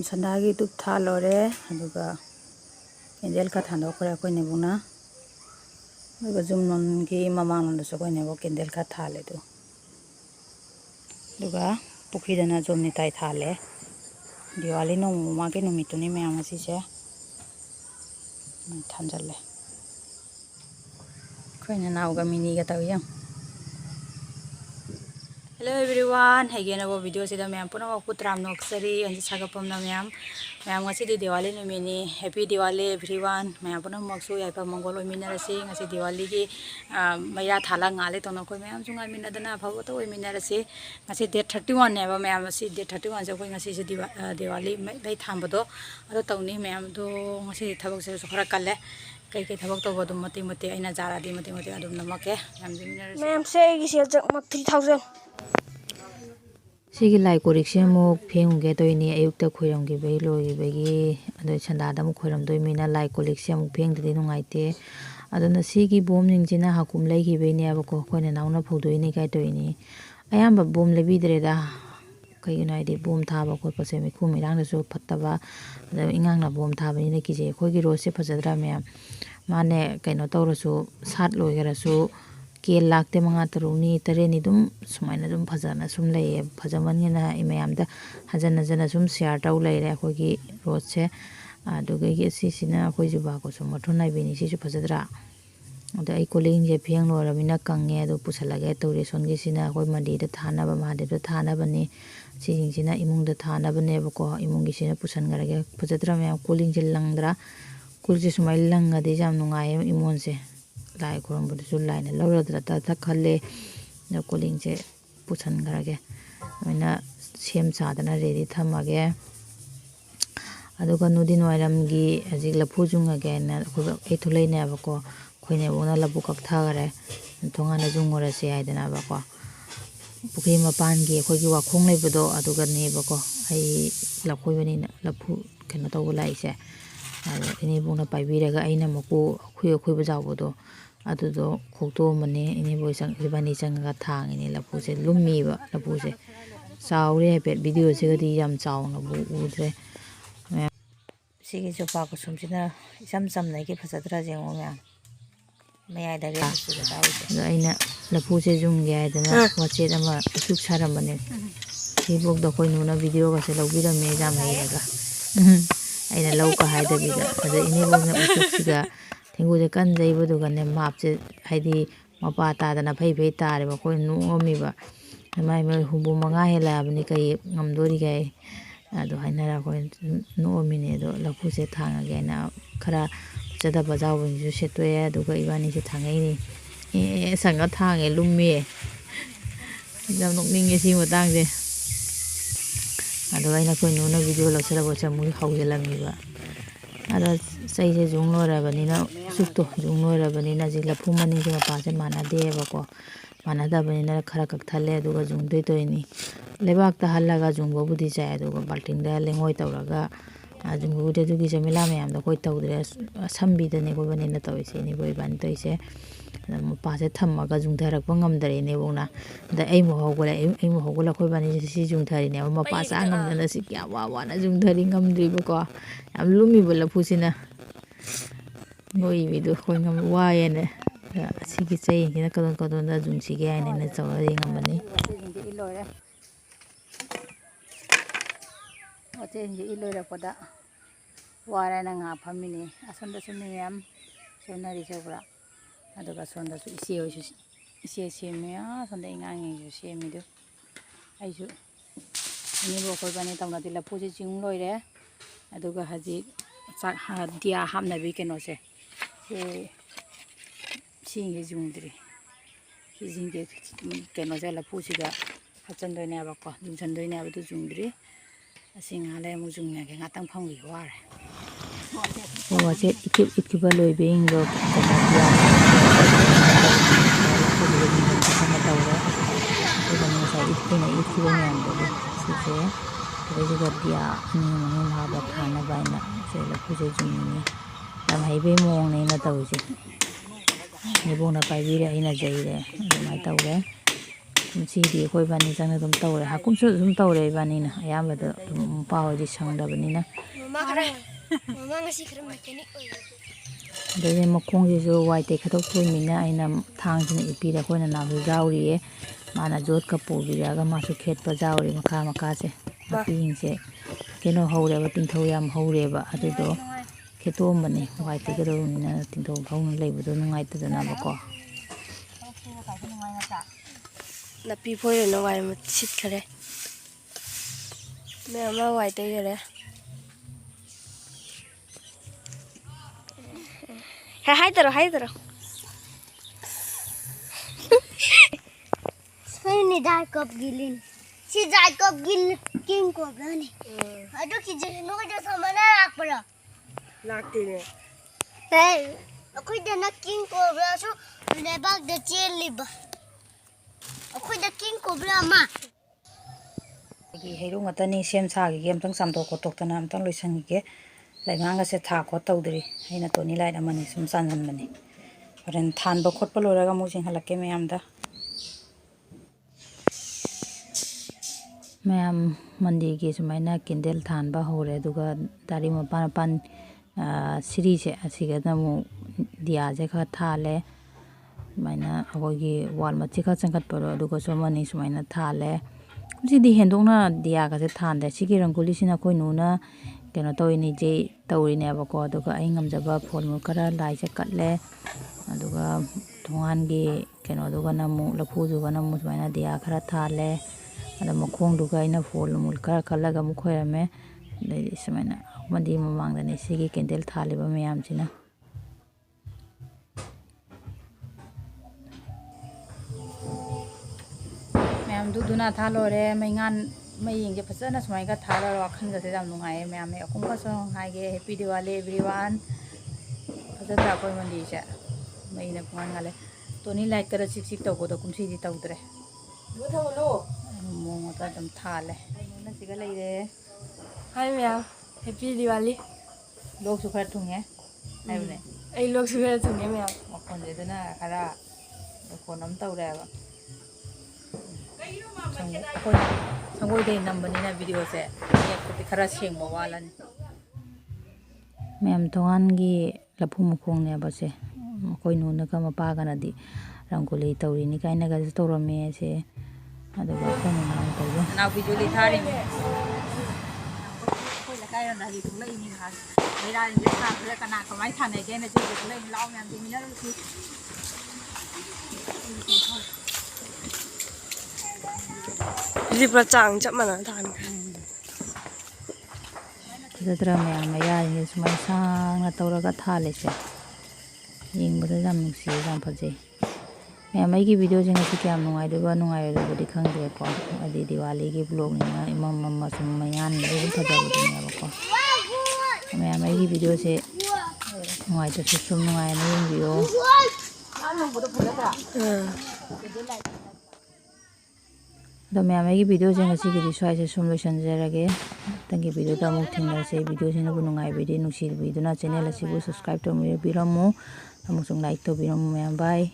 ꯁꯟꯗꯥꯒꯤ ꯙꯨꯞ ꯊꯥꯜꯂꯣꯔꯦ ꯑꯗꯨꯒ ꯀꯦꯟꯗꯦꯜ ꯈꯔ ꯊꯥꯟꯗꯣꯛꯈ꯭ꯔꯦ ꯑꯩꯈꯣꯏ ꯅꯦꯕꯨꯡꯅ ꯑꯗꯨꯒ ꯖꯨꯝꯂꯣꯟꯒꯤ ꯃꯃꯥꯡꯂꯣꯝꯗꯁꯨ ꯑꯩꯈꯣꯏ ꯅꯦꯕꯨꯡ ꯀꯦꯟꯗꯦꯜ ꯈꯔ ꯊꯥꯜꯂꯦ ꯑꯗꯨꯒ ꯄꯨꯈ꯭ꯔꯤꯗꯅ ꯖꯣꯝ ꯅꯤꯇꯥꯏ ꯊꯥꯜꯂꯦ ꯗꯤꯋꯥꯂꯤ ꯅꯣꯡꯃꯒꯤ ꯅꯨꯃꯤꯠꯇꯨꯅꯤ ꯃꯌꯥꯝ ꯉꯁꯤꯁꯦ ꯊꯥꯟꯖꯜꯂꯦ ꯑꯩꯈꯣꯏꯅ ꯅꯥꯎꯒ ꯃꯤꯅꯤꯒ ꯇꯧꯏ ꯌꯥꯝ Hello everyone, again our video sida mayam puna waku tram noksari anji sagapam na mayam ngasi di Diwali numini happy Diwali everyone mayam puna maksu yaipa mongol oimina rasi ngasi Diwali gi maya thala ngale tono koi mayam sunga mina dana bhavato oimina rasi ngasi date 31 ne ba mayam asi date 31 se koi ngasi se Diwali mai thambado ado tawni mayam do ngasi thabak se khara kalle kai kai thabak to bodum mati mati aina jara di mati mati adum namake yam jimina rasi mayam se gi se jak 3000 Sigi lai korikse mo phengge toini ayukta khoiram gi bai loi bagi ado chanda da mo khoiram doi mina lai korikse mo phengde nungaite adona sigi bom ningjina hakum lai gi bai ne abako khoina nauna phudoi ni kai toini ayamba bom lebi dre da kai united bom thaba ko pase mi khu mirang da so phattaba ingang na bom thaba ni ki je khoi gi rose phajadra me mane kaino tawrasu sat loi garasu ke lakte manga taruni tareni dum sumaina dum phajana sum lay phajamanina imayamda hajana jana sum share taw lay re khogi road se aduga gi sisina khoi juba ko sum mathunai bini sisu phajadra adu ai koling je pheng loramina kange adu pusalage tawre songi sina khoi mandi da thana ba ma de da thana bani sing sina imung da thana bane bako imung gi sina pusan garage phajadra me koling je langdra kulje sumai langa de jam nungai imon se lai kuram bu su lai na lawradra ta khalle na koling je pusan garage oina sem sadana ready thamage aduga nudin wairam gi ajik lapu junga ge na e thulai na bako khoine bona lapu kak thagare thonga na jungora se aidana bako pukhi mapan gi khoi gi wakhong leibodo aduga ne bako ai lakhoi bani na lapu kena to lai se ini buna paibiraga aina mako khoi bajabodo adudo khokto mane ini boi sang ibani changa thang ini lapu se lummi ba lapu se saure pe video se gadi yam chauna bu udre sigi jopa ko sumsina isam sam nai ke phajadra jengo mya mayai da ge su da aina lapu se jung ge dana wachet ama suk saram bane si bok da koi nuna video ga se lobira me jam heiga aina lau ka haida bida ada ini bok na usuk siga Tengu de kan jaibu du kan ne map je haidi mapa ta da na phai phai tare ba koi nu omi ba mai mai hubu manga hela bani kai ngamdori gai ado hainara koi nu omi ne do lapu se thanga ge na khara chada bajaw bin ju seto ya do ga ibani se thangai ni sanga thange lummi jam nok ning si matang je ado aina koi nu na video lo sera bo chamu haujelami ba ada sai je jung lo ra bani na sukto jung lo ra bani na ji lapu mani je pa se mana de ba ko mana da bani na khara kak thale aduga jung doi toini lebak ta halaga jung bo budi jai aduga balting da lengoi tawraga jung bo de dugi jamila mayam da koi tawdre sambi da ne ko bani na tawise ni boi ban toise pa se thammaga jung dharak pa ngam dare ne bongna da ai mo hogula khoi bani si jung thari ne ma pa sa ngam na si kya wa na jung dhari ngam dri ba ko am lumi bala phusina ngoi mi do khoi ngam wa ye ne si ki chei ni na kadon da jung si ge ai ne na chawari ngam bani ote ngi ilora pada wara na nga phamini asonda sumi yam sonari chobra aduga sonda su ise semya sonda ingang ju semi do ai ju ni bo khoi bani tawna dila puje jing loire aduga haji chak dia hamna bi keno se singe jungdri hijinge keno se la pusiga hachandoi ne ba ko jungchandoi ne ba du jungdri asinga le mu jungnya ke ngatang phangwi ware wa se ikiba loi being do juga dia ini mungkin ada karena banyak saya punya jumlah dalam hidup mong ni na tahu sih ni pun nak pergi dah ini jadi deh, macam tahu deh ꯀꯨꯝꯁꯤꯗꯤ ꯑꯩꯈꯣꯏ ꯏꯕꯥꯅꯤ ꯆꯪꯅ ꯑꯗꯨꯝ ꯇꯧꯔꯦ ꯍꯥꯀꯨꯝꯁꯨ ꯑꯗꯨꯝ ꯇꯧꯔꯦ ꯏꯕꯥꯅꯤꯅ ꯑꯌꯥꯝꯕꯗ ꯑꯗꯨꯝ ꯃꯄꯥ ꯍꯣꯏꯗꯤ ꯁꯪꯗꯕꯅꯤꯅ ꯑꯗꯩꯗꯤ ꯃꯈꯣꯡꯁꯤꯁꯨ ꯋꯥꯏ ꯇꯩ ꯈꯠꯇꯣꯛꯇꯣꯏꯅꯤꯅ ꯑꯩꯅ ꯊꯥꯡꯁꯤꯅ ꯏꯠꯄꯤꯔꯦ ꯑꯩꯈꯣꯏꯅ ꯅꯥꯝꯁꯨ ꯌꯥꯎꯔꯤꯌꯦ ꯃꯥꯅ ꯖꯣꯠꯀ ꯄꯨꯕꯤꯔꯛꯑꯒ ꯃꯥꯁꯨ ꯈꯦꯠꯄ ꯌꯥꯎꯔꯤ ꯃꯈꯥꯁꯦ ꯅꯥꯄꯤꯁꯤꯡꯁꯦ ꯀꯩꯅꯣ ꯍꯧꯔꯦꯕ ꯇꯤꯡꯊꯧ ꯌꯥꯝ ꯍꯧꯔꯦꯕ ꯑꯗꯨꯗꯣ ꯈꯦꯠꯇꯣꯛꯑꯝꯕꯅꯤ ꯋꯥꯏ ꯇꯩꯒꯗꯧꯕꯅꯤꯅ ꯇꯤꯡꯊꯧ ꯍꯧꯅ ꯂꯩꯕꯗꯣ ꯅꯨꯡꯉꯥꯏꯇꯗꯅꯕꯀꯣ ꯅꯥꯄꯤ ꯐꯣꯏꯔꯦꯅ ꯋꯥꯏ ꯑꯃ ꯁꯤꯠꯈꯔꯦ ꯃꯌꯥꯝ ꯑꯃ ꯋꯥꯏ ꯇꯩꯈꯔꯦ 하이들어 소윤이 달컵 길린 시 달컵 긴 거라니 아주 기저귀 녹아져서 만나 악버려 ꯂꯥꯛꯇꯦꯅꯦ 에이 ꯑꯩꯈꯣꯏꯗ ꯅꯛꯀꯤꯡ ꯀꯣꯕ꯭ꯔꯥꯁꯨ ꯂꯩꯕꯥꯛꯇ ꯆꯦꯜꯂꯤꯕ ꯑꯩꯈꯣꯏꯗ ꯀꯤꯡ ꯀꯣꯕ꯭ꯔꯥ ꯑꯃ ꯑꯩꯒꯤ ꯍꯩꯔꯨ ꯉꯥꯛꯇꯅꯤ ꯁꯦꯝ ꯁꯥꯈꯤꯒꯦ ꯑꯝꯇꯪ ꯆꯥꯝꯊꯣꯛ ꯈꯣꯠꯇꯣꯛꯇꯅ ꯑꯝꯇꯪ ꯂꯣꯏꯁꯟꯈꯤꯒꯦ ꯂꯩꯉꯥꯡꯒꯁꯦ ꯊꯥ ꯈꯣꯠ ꯇꯧꯗ꯭ꯔꯤ ꯑꯩꯅ ꯇꯣꯅꯤ ꯂꯥꯏꯠ ꯑꯃꯅꯤ ꯁꯨꯝ ꯆꯥꯟꯍꯟꯕꯅꯤ ꯍꯣꯔꯦꯟ ꯊꯥꯟꯕ ꯈꯣꯠꯄ ꯂꯣꯏꯔꯒ ꯑꯃꯨꯛ ꯆꯦꯟꯍꯜꯂꯛꯀꯦ ꯃꯌꯥꯝ ꯃꯟꯗꯤꯔꯒꯤ ꯁꯨꯃꯥꯏꯅ ꯀꯦꯟꯗꯜ ꯊꯥꯟꯕ ꯍꯧꯔꯦ ꯑꯗꯨꯒ ꯇꯥꯔꯤꯛ ꯃꯄꯥꯟ ꯁꯤꯔꯤꯁꯦ ꯑꯁꯤꯒꯗ ꯑꯃꯨꯛ ꯗꯤꯌꯥꯁꯦ ꯈꯔ ꯊꯥꯜꯂꯦ ꯁꯨꯃꯥꯏꯅ ꯑꯩꯈꯣꯏꯒꯤ ꯋꯥꯜ ꯃꯆꯤ ꯈꯔ ꯆꯪꯈꯠꯄꯗꯣ ꯑꯗꯨꯒꯁꯨ ꯑꯃꯅꯤ ꯁꯨꯃꯥꯏꯅ ꯊꯥꯜꯂꯦ ꯁꯤꯗꯤ ꯍꯦꯟꯗꯣꯛꯅ ꯗꯤꯌꯥꯒꯁꯦ ꯊꯥꯟꯗꯦ ꯁꯤꯒꯤ ꯔꯪꯒꯣꯂꯤꯁꯤꯅ ꯑꯩꯈꯣꯏ ꯅꯨꯅ ꯀꯩꯅꯣ ꯇꯧꯔꯤꯅꯤꯖꯦ ꯇꯧꯔꯤꯅꯦꯕꯀꯣ ꯑꯗꯨꯒ ꯑꯩ ꯉꯝꯖꯕ ꯐꯣꯟ ꯃꯨꯛ ꯈꯔ ꯂꯥꯏꯁꯦ ꯀꯠꯂꯦ ꯑꯗꯨꯒ ꯊꯣꯡꯒꯥꯟꯒꯤ ꯀꯩꯅꯣꯗꯨꯒꯅ ꯑꯃꯨꯛ ꯂꯐꯨꯗꯨꯒꯅ ꯑꯃꯨꯛ ꯁꯨꯃꯥꯏꯅ ꯗꯤꯌꯥ ꯈꯔ ꯊꯥꯜꯂꯦ ꯑꯗ ꯃꯈꯣꯡꯗꯨꯒ ꯑꯩꯅ ꯐꯣꯜ ꯅꯨꯡ ꯈꯔ ꯀꯠꯂꯒ ꯑꯃꯨꯛ ꯈꯣꯏꯔꯝꯃꯦ ꯑꯗꯩꯗꯤ ꯁꯨꯃꯥꯏꯅ ꯃꯟꯗꯤꯔ ꯃꯃꯥꯡꯗꯅꯤ ꯁꯤꯒꯤ ꯀꯦꯟꯗꯜ ꯊꯥꯜꯂꯤꯕ ꯃꯌꯥꯝꯁꯤꯅ ꯃꯌꯥꯝꯗꯨ ꯙꯨꯅꯥ ꯊꯥꯜꯂꯣꯏꯔꯦ ꯃꯩꯌꯦꯡꯁꯦ ꯐꯖꯅ ꯁꯨꯃꯥꯏꯅ ꯊꯥꯜꯂꯒ ꯋꯥꯈꯜꯒꯁꯦ ꯌꯥꯝ ꯅꯨꯡꯉꯥꯏꯌꯦ ꯃꯌꯥꯝ ꯑꯃꯨꯛꯀꯁꯨ ꯍꯥꯏꯒꯦ ꯍꯦꯄꯤ ꯗꯤꯋꯥꯂꯤ ꯑꯦꯕ꯭ꯔꯤꯋꯥꯟ ꯐꯖꯗ꯭ꯔꯥ ꯑꯩꯈꯣꯏ ꯃꯟꯗꯤꯔꯁꯦ ꯃꯩꯅ ꯄꯨꯡꯉꯥꯟ ꯉꯥꯜꯂꯦ ꯇꯣꯅꯤ ꯂꯥꯏꯠ ꯈꯔ ꯆꯤꯛ ꯆꯤꯛ ꯇꯧꯕꯗꯣ ꯀꯨꯝꯁꯤꯗꯤ ꯇꯧꯗ꯭ꯔꯦ ꯃꯑꯣꯡ ꯑꯗꯨꯝ ꯊꯥꯜꯂꯦ ꯀꯩꯅꯣꯅ ꯁꯤꯒ ꯂꯩꯔꯦ ꯍꯥꯏ ꯃꯌꯥꯝ ꯍꯦꯄꯤ ꯗꯤꯋꯥꯂꯤ ꯂꯣꯛꯁꯨ ꯈꯔ ꯊꯨꯡꯉꯦ ꯍꯥꯏꯕꯅꯦ ꯑꯩ ꯂꯣꯛꯁꯨ ꯈꯔ ꯊꯨꯡꯉꯦ ꯃꯌꯥꯝ ꯃꯈꯣꯟꯁꯦ ꯑꯗꯨꯅ ꯈꯔ ꯃꯈꯣꯟ ꯑꯃ ꯇꯧꯔꯦꯕ ꯑꯩꯈꯣꯏꯅ ꯁꯪꯒꯣꯏꯗꯩ ꯅꯝꯕꯅꯤꯅ ꯚꯤꯗꯤꯑꯣꯁꯦ ꯅꯦꯠꯄꯨꯗꯤ ꯈꯔ ꯁꯦꯡꯕ ꯋꯥꯠꯂꯅꯤ ꯃꯌꯥꯝ ꯊꯣꯡꯒꯥꯟꯒꯤ ꯂꯐꯨ ꯃꯈꯣꯡꯅꯦꯕ ꯁꯦ ꯑꯩꯈꯣꯏ ꯅꯨꯅꯒ ꯃꯄꯥꯒꯅꯗꯤ ꯔꯪꯒꯣꯂꯤ ꯇꯧꯔꯤꯅꯤ ꯀꯥꯏꯅꯒꯁꯨ ꯇꯧꯔꯝꯃꯦ ꯁꯦ ꯑꯗꯨꯒ ꯑꯩꯈꯣꯏ ꯅꯨꯅ ꯇꯧꯕ ꯅꯥꯎꯕꯤꯗꯨꯗꯤ ꯊꯥꯔꯤꯅꯤ ꯑꯩꯈꯣꯏ ꯂꯩꯀꯥꯏꯔꯣꯝꯗ ꯍꯧꯖꯤꯛ ꯊꯣꯛꯂꯛꯏꯅꯤ ꯉꯍꯥꯛ ꯃꯩꯔꯥꯁꯤꯡꯁꯦ ꯊꯥꯕꯗ ꯀꯅꯥ ꯀꯃꯥꯏꯅ ꯊꯥꯅꯒꯦꯅ ꯁꯤꯁꯦ ꯊꯣꯛꯂꯛꯏꯅꯤ ꯂꯥꯎ ꯃꯌꯥꯝ ꯌꯦꯡꯃꯤꯟꯅꯔꯨꯁꯤ ꯁꯤꯗꯤ ꯄꯨꯔꯥ ꯆꯥꯡ ꯆꯞ ꯃꯥꯟꯅꯅ ꯊꯥꯟꯈ꯭ꯔꯦ ꯐꯖꯗ꯭ꯔꯥ ꯃꯌꯥꯝ ꯃꯌꯥꯁꯤꯡꯁꯦ ꯁꯨꯃꯥꯏꯅ ꯁꯥꯡꯅ ꯇꯧꯔꯒ ꯊꯥꯜꯂꯤꯁꯦ ꯌꯦꯡꯕꯗ ꯌꯥꯝ ꯅꯨꯡꯁꯤꯌꯦ ꯌꯥꯝ ꯐꯖꯩ ꯃꯌꯥꯝ ꯑꯩꯒꯤ ꯚꯤꯗꯤꯑꯣꯁꯤꯡ ꯑꯁꯤ ꯀꯌꯥꯝ ꯅꯨꯡꯉꯥꯏꯗꯣꯏꯕ ꯅꯨꯡꯉꯥꯏꯔꯣꯏꯗꯕꯗꯤ ꯈꯪꯗ꯭ꯔꯦꯀꯣ ꯍꯥꯏꯗꯤ ꯗꯤꯋꯥꯂꯤꯒꯤ ꯕ꯭ꯂꯣꯛꯅꯤꯅ ꯏꯃꯝ ꯃꯝꯃ ꯁꯨꯝ ꯃꯩꯉꯥꯟꯗ ꯑꯗꯨꯝ ꯐꯖꯕꯗꯨꯅꯦꯕꯀꯣ ꯃꯌꯥꯝ ꯑꯩꯒꯤ ꯚꯤꯗꯤꯑꯣꯁꯦ ꯅꯨꯡꯉꯥꯏꯇ꯭ꯔꯁꯨ ꯁꯨꯝ ꯅꯨꯡꯉꯥꯏꯅ ꯌꯦꯡꯕꯤꯌꯣ ꯑꯗꯣ ꯃꯌꯥꯝ ꯑꯩꯒꯤ ꯚꯤꯗꯤꯑꯣꯁꯦ ꯉꯁꯤꯒꯤꯗꯤ ꯁ꯭ꯋꯥꯏꯁꯦ ꯁꯨꯝ ꯂꯣꯏꯁꯤꯟꯖꯔꯒꯦ ꯃꯊꯪꯒꯤ ꯚꯤꯗꯤꯑꯣꯗ ꯑꯃꯨꯛ ꯊꯦꯡꯅꯔꯁꯦ ꯚꯤꯗꯤꯑꯣꯁꯤꯅꯕꯨ ꯅꯨꯡꯉꯥꯏꯕꯤꯔꯗꯤ ꯅꯨꯡꯁꯤꯕꯤꯗꯨꯅ ꯆꯦꯅꯦꯜ ꯑꯁꯤꯕꯨ ꯁꯕꯁꯀ꯭ꯔꯥꯏꯕ ꯇꯧꯕꯤꯔꯝꯃꯨ ꯑꯃꯁꯨꯡ ꯂꯥꯏꯛ ꯇꯧꯕꯤꯔꯝꯃꯨ ꯃꯌꯥꯝ ꯕꯥꯏ